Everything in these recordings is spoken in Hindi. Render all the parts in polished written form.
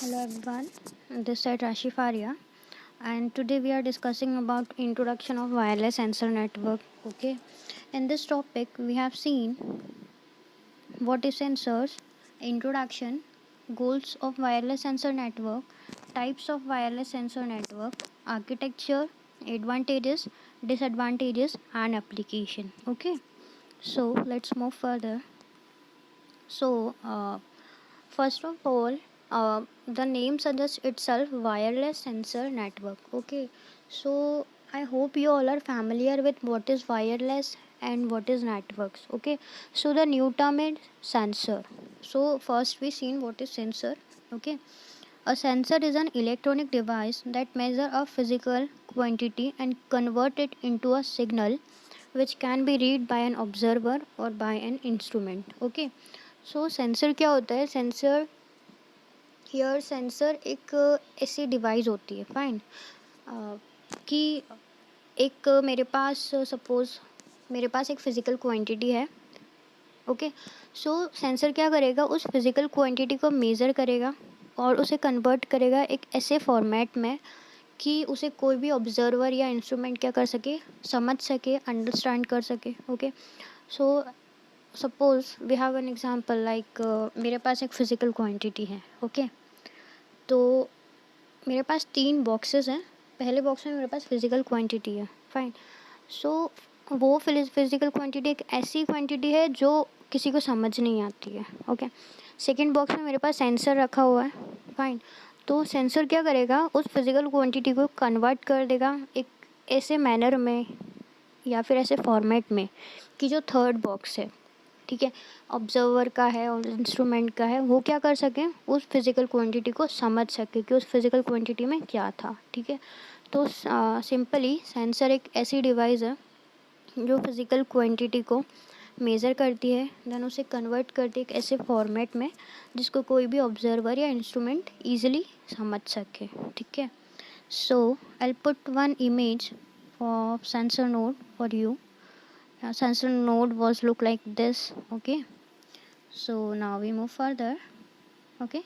Hello everyone, this is Rashi Faria, and today we are discussing about introduction of wireless sensor network. Okay, in this topic we have seen what is sensors, introduction, goals of wireless sensor network, types of wireless sensor network, architecture, advantages, disadvantages, and application. Okay, so let's move further. So, first of all, the name suggests itself wireless sensor network. Okay, so I hope you all are familiar with what is wireless and what is networks. Okay, so the new term is sensor. So first we seen what is sensor. Okay, a sensor is an electronic device that measure a physical quantity and convert it into a signal which can be read by an observer or by an instrument. Okay, so sensor क्या होता है सेंसर हियर सेंसर एक ऐसी डिवाइस होती है फाइन कि एक मेरे पास सपोज़ मेरे पास एक फ़िज़िकल क्वांटिटी है. ओके, सो सेंसर क्या करेगा उस फिज़िकल क्वांटिटी को मेज़र करेगा और उसे कन्वर्ट करेगा एक ऐसे फॉर्मेट में कि उसे कोई भी ऑब्जर्वर या इंस्ट्रूमेंट क्या कर सके, समझ सके, अंडरस्टैंड कर सके. Okay, so suppose we have an example like मेरे पास एक फ़िज़िकल क्वांटिटी है. ओके, तो मेरे पास 3 बॉक्सेस हैं. पहले बॉक्स में मेरे पास फ़िज़िकल क्वांटिटी है. फाइन, सो वो फ़िज़िकल क्वांटिटी एक ऐसी क्वांटिटी है जो किसी को समझ नहीं आती है. ओके, सेकंड बॉक्स में मेरे पास सेंसर रखा हुआ है. फाइन, तो सेंसर क्या करेगा उस फिज़िकल क्वांटिटी को कन्वर्ट कर देगा एक ऐसे मैनर में या फिर ऐसे फॉर्मेट में कि जो थर्ड बॉक्स है, ठीक है, ऑब्जर्वर का है और इंस्ट्रूमेंट का है, वो क्या कर सकें उस फिज़िकल क्वांटिटी को समझ सके कि उस फिज़िकल क्वांटिटी में क्या था. ठीक है, तो सिंपली सेंसर एक ऐसी डिवाइस है जो फिज़िकल क्वांटिटी को मेज़र करती है, देन उसे कन्वर्ट करती है एक ऐसे फॉर्मेट में जिसको कोई भी ऑब्जर्वर या इंस्ट्रूमेंट ईजिली समझ सके. ठीक है, so I put one image of sensor node for you. Sensor node was look like this. Okay, so now we move further. Okay,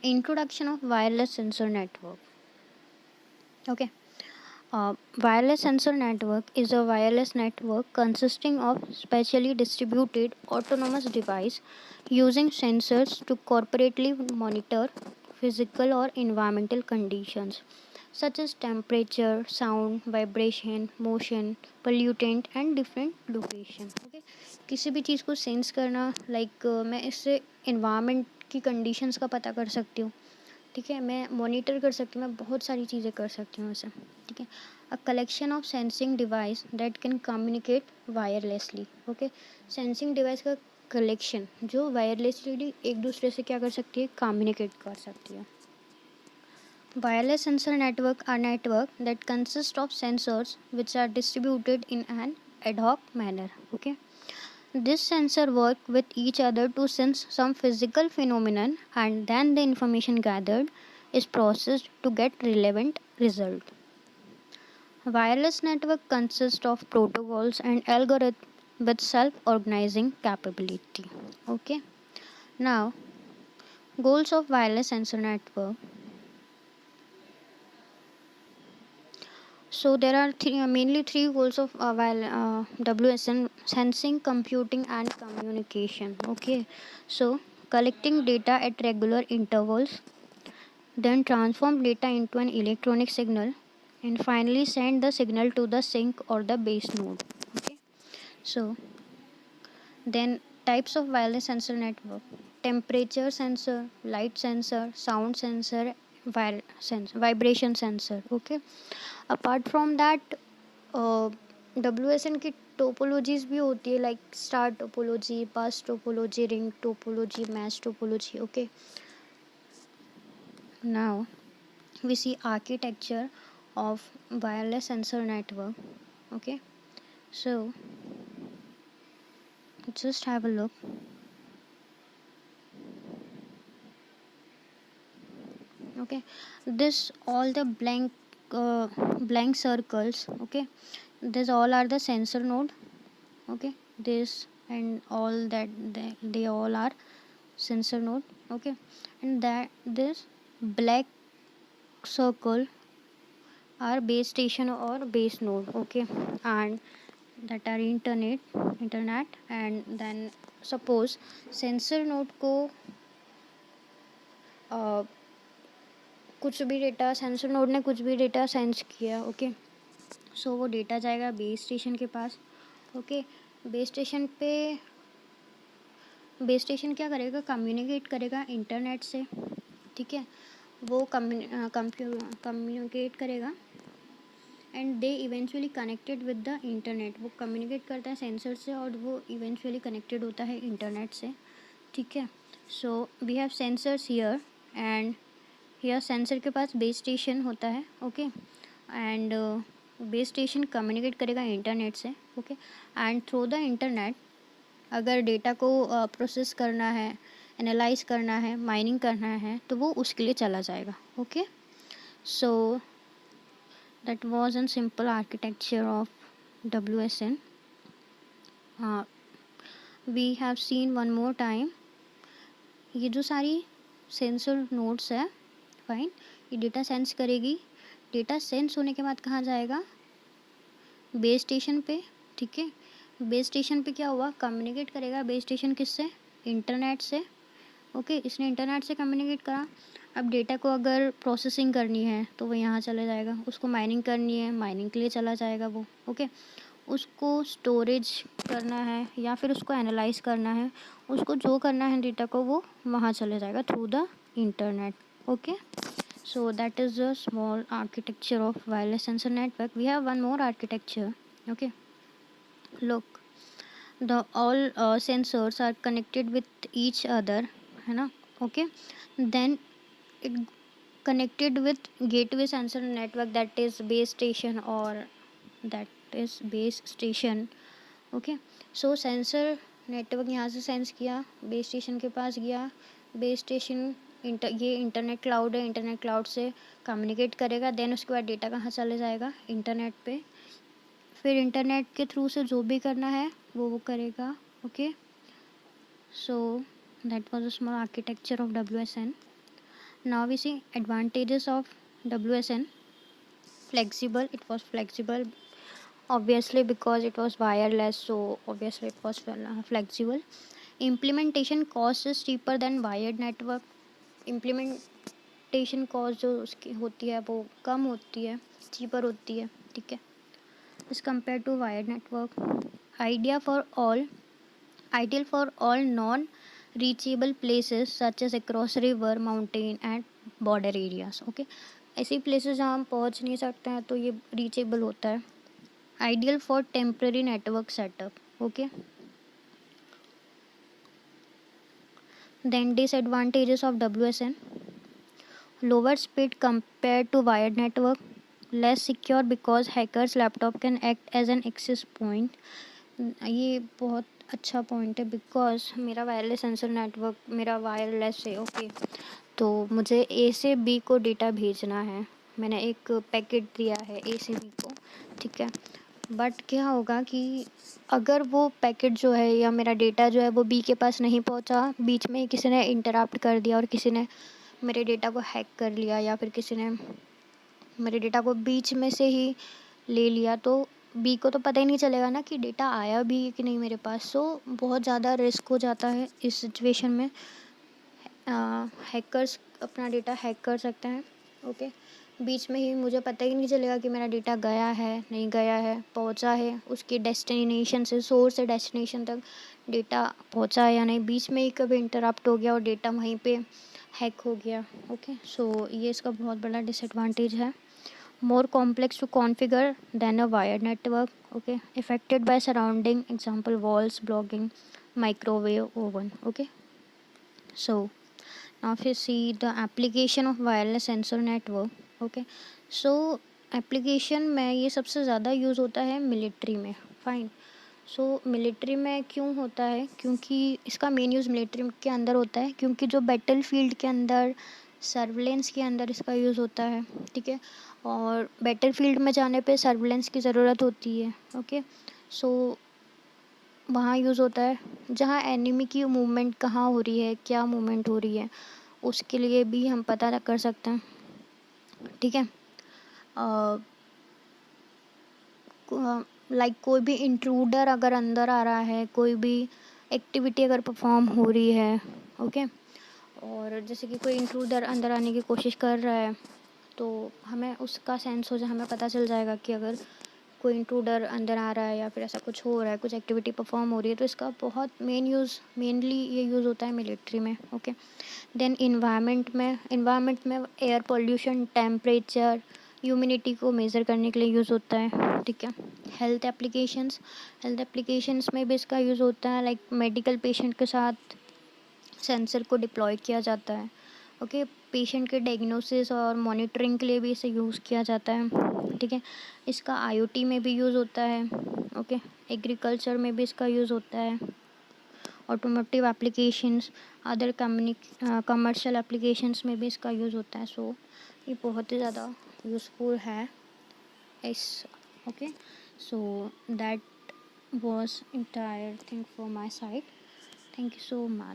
introduction of wireless sensor network. Okay, wireless sensor network is a wireless network consisting of specially distributed autonomous device using sensors to corporately monitor physical or environmental conditions such as temperature, sound, vibration, motion, pollutant and different location. Okay, किसी भी चीज़ को सेंस करना लाइक मैं इससे इन्वायरमेंट की कंडीशंस का पता कर सकती हूँ. ठीक है, मैं मॉनिटर कर सकती हूँ, मैं बहुत सारी चीज़ें कर सकती हूँ ऐसे. ठीक है, a collection of sensing device that can communicate wirelessly. Okay, sensing device का कलेक्शन जो वायरलेसली एक दूसरे से क्या कर सकती है, कम्युनिकेट कर सकती है. Wireless sensor network are network that consist of sensors which are distributed in an ad hoc manner. Okay, this sensor work with each other to sense some physical phenomenon and then the information gathered is processed to get relevant result. Wireless network consists of protocols and algorithms with self-organizing capability. Okay. Now, goals of wireless sensor network. So there are mainly three goals of WSN: sensing, computing, and communication. Okay, so collecting data at regular intervals, then transform data into an electronic signal, and finally send the signal to the sink or the base node. Okay, so then types of wireless sensor network: temperature sensor, light sensor, sound sensor, vibration sensor. Okay, apart from that WSN की टोपोलॉजीज भी होती है लाइक स्टार टोपोलॉजी, बस topology, ring topology, match topology. Okay, now we see architecture of wireless sensor network. Okay, so just have a look. Okay, this all the blank circles. Okay, this all are the sensor node. Okay, this and all that they all are sensor node. okay, and that this black circle are base station or base node, okay, and that are internet and then suppose sensor node को uh, कुछ भी डेटा सेंसर नोड ने कुछ भी डेटा सेंस किया, ओके, सो वो डेटा जाएगा बेस स्टेशन के पास, ओके, बेस स्टेशन पे बेस स्टेशन क्या करेगा, कम्युनिकेट करेगा इंटरनेट से, ठीक है, वो कम्युनिकेट करेगा and they eventually connected with the internet, वो कम्युनिकेट करता है सेंसर से और वो इवेंचुअली कनेक्टेड होता है इंटरनेट से, ठीक है। So we have sensors here and here sensor के पास बेस स्टेशन होता है, okay, and base station communicate करेगा इंटरनेट से, okay, and through the internet अगर डेटा को प्रोसेस करना है, एनालाइज करना है, माइनिंग करना है तो वो उसके लिए चला जाएगा, okay. So that was an simple architecture of WSN. We have seen one more time, ये जो सारी सेंसर नोड्स है, फाइन, ये डेटा सेंस करेगी, डेटा सेंस होने के बाद कहाँ जाएगा, बेस स्टेशन पे, ठीक है, बेस स्टेशन पे क्या हुआ, कम्युनिकेट करेगा बेस स्टेशन किससे, इंटरनेट से, ओके, इसने इंटरनेट से कम्युनिकेट करा। अब डेटा को अगर प्रोसेसिंग करनी है तो वो यहाँ चला जाएगा, उसको माइनिंग करनी है, माइनिंग के लिए चला जाएगा वो, ओके, उसको स्टोरेज करना है या फिर उसको एनालाइज करना है, उसको जो करना है डेटा को वो वहाँ चले जाएगा through the internet, okay. So that is a small architecture of wireless sensor network. We have one more architecture. Okay, look, the all sensors are connected with each other, है ना? Okay, then it connected with gateway sensor network, that is base station or that is base station. Okay, so sensor network यहाँ से सेंस किया, बेस स्टेशन के पास गया, बेस स्टेशन ये इंटरनेट क्लाउड है, इंटरनेट क्लाउड से कम्युनिकेट करेगा, देन उसके बाद डेटा कहाँ चले जाएगा, इंटरनेट पे, फिर इंटरनेट के थ्रू से जो भी करना है वो करेगा, okay. So that was a small architecture of WSN. Now we see advantages of WSN. Flexible, it was flexible obviously because it was wireless, so obviously it was flexible. Implementation cost is cheaper than wired network. Implementation cost जो उसकी होती है वो कम होती है, चीपर होती है, ठीक है, इस compare to wired network. Ideal for all non reachable places such as across river, mountain and border areas, okay, ऐसी प्लेसेस जहाँ हम पहुँच नहीं सकते हैं तो ये रीचेबल होता है। Ideal for temporary network setup, okay. Then disadvantages of WSN: lower speed compared to wired network, less secure because hackers laptop can act as an access point. ये बहुत अच्छा पॉइंट है बिकॉज मेरा वायरलेस सेंसर नेटवर्क मेरा वायरलेस है, ओके, तो मुझे ए से बी को डेटा भेजना है, मैंने एक पैकेट दिया है ए से बी को, ठीक है, बट क्या होगा कि अगर वो पैकेट जो है या मेरा डेटा जो है वो बी के पास नहीं पहुंचा, बीच में किसी ने इंटरप्ट कर दिया और किसी ने मेरे डेटा को हैक कर लिया या फिर किसी ने मेरे डेटा को बीच में से ही ले लिया, तो बी को तो पता ही नहीं चलेगा ना कि डेटा आया भी है कि नहीं मेरे पास। सो बहुत ज़्यादा रिस्क हो जाता है इस सिचुएशन में, हैकर्स अपना डेटा हैक कर सकते हैं, ओके, बीच में ही मुझे पता ही नहीं चलेगा कि मेरा डेटा गया है नहीं गया है, पहुंचा है उसके डेस्टिनेशन से, सोर्स से डेस्टिनेशन तक डेटा पहुंचा है या नहीं, बीच में ही कभी इंटरप्ट हो गया और डेटा वहीं पे हैक हो गया, ओके। सो ये इसका बहुत बड़ा डिसएडवांटेज है। More complex to configure than a wired network, okay, affected by surrounding, example walls, blocking, microwave oven, okay. So now if you see the application of wireless sensor network, okay, so application में ये सबसे ज़्यादा यूज़ होता है मिलिट्री में, फाइन। सो मिलिट्री में क्यों होता है, क्योंकि इसका मेन यूज़ मिलिट्री के अंदर होता है, क्योंकि जो बैटल फील्ड के अंदर सर्विलेंस के अंदर इसका यूज़ होता है, ठीक है, और बैटल फील्ड में जाने पे सर्विलेंस की ज़रूरत होती है, ओके। सो वहाँ यूज़ होता है जहाँ एनिमी की मूवमेंट कहाँ हो रही है, क्या मूवमेंट हो रही है, उसके लिए भी हम पता कर सकते हैं। ठीक है। लाइक कोई भी इंट्रूडर अगर अंदर आ रहा है, कोई भी एक्टिविटी अगर परफॉर्म हो रही है, ओके, और जैसे कि कोई इंट्रूडर अंदर आने की कोशिश कर रहा है, तो हमें उसका सेंस हो जाए, हमें पता चल जाएगा कि अगर कोई इंट्रूडर अंदर आ रहा है या फिर ऐसा कुछ हो रहा है, कुछ एक्टिविटी परफॉर्म हो रही है, तो इसका बहुत मेनली ये यूज़ होता है मिलिट्री में। ओके। देन इन्वायरमेंट में एयर पोल्यूशन, टेम्परेचर, ह्यूमिडिटी को मेज़र करने के लिए यूज़ होता है। ठीक है। हेल्थ एप्लीकेशंस में भी इसका यूज़ होता है, लाइक मेडिकल पेशेंट के साथ सेंसर को डिप्लॉय किया जाता है। ओके। पेशेंट के डायग्नोसिस और मॉनिटरिंग के लिए भी इसे यूज़ किया जाता है। ठीक है। इसका आईओटी में भी यूज़ होता है। ओके। एग्रीकल्चर में भी इसका यूज़ होता है। Automotive applications, other commercial applications में भी इसका यूज़ होता है। सो ये बहुत ही ज़्यादा यूज़फुल है इस। Okay. So that was entire thing from my side. Thank you so much.